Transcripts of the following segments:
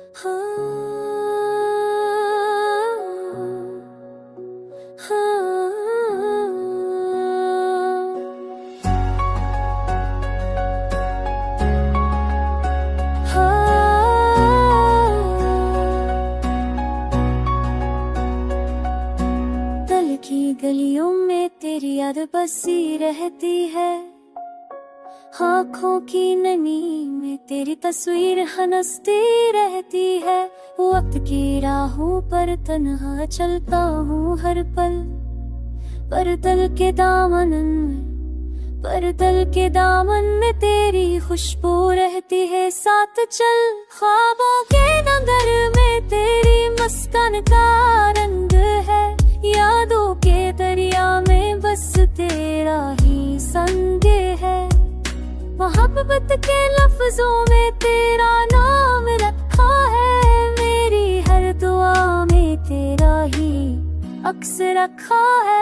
दिल की गलियों में तेरी याद बसी रहती है, आँखों की नमी में तेरी तस्वीर हंसती रहती है। वक्त की राहों पर तन्हा चलता हूँ हर पल, पर दिल के दामन में तेरी खुशबू रहती है। साथ चल ख्वाबों के नगर में तेरी मुस्कान का रंग है, यादों के दरिया में बस तेरा ही संग है। मोहब्बत के लफ्जों में तेरा नाम रखा है, मेरी हर दुआ में तेरा ही अक्स रखा है।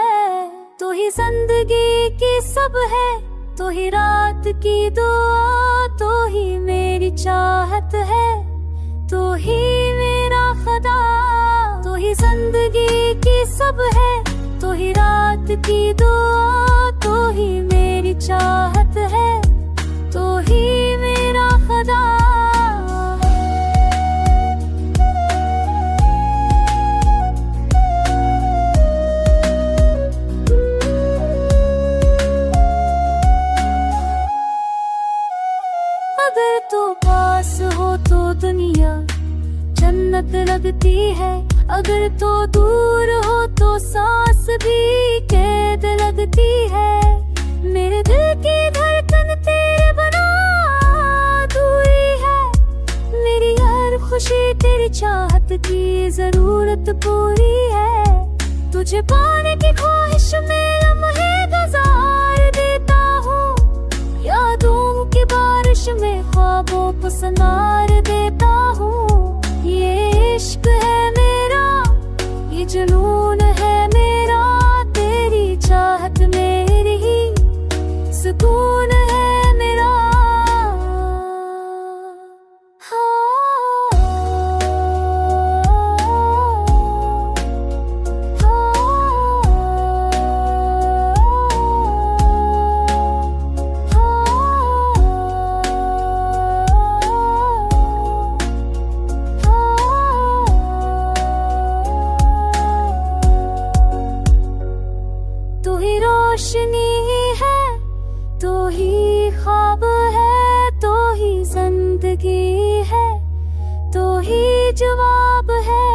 तू ही जिंदगी की सब है, तू ही रात की दुआ, तू ही मेरी चाहत है, तू ही मेरा खुदा। तू ही जिंदगी की सब है, तू ही रात की दुआ, तू ही मेरी चाहत है, तू ही मेरा खुदा। अगर तू पास हो तो दुनिया जन्नत लगती है, अगर तो दूर हो तो सांस भी कैद लगती है। मेरे दिल की धड़कन तेरे बना दूरी है, मेरी हर खुशी तेरी चाहत की जरूरत पूरी है। तुझे पाने की ख्वाहिश में लम्हे गुजार देता हूँ, यादों की बारिश में ख्वाबों को संवार देता हूँ। ये इश्क है मेरा, ये जुनून है मेरा, तेरी चाहत मेरी ही सुकून है मेरा। तू ही रोशनी है, तू ही ख्वाब है, तू ही जिंदगी है, तू ही जवाब है।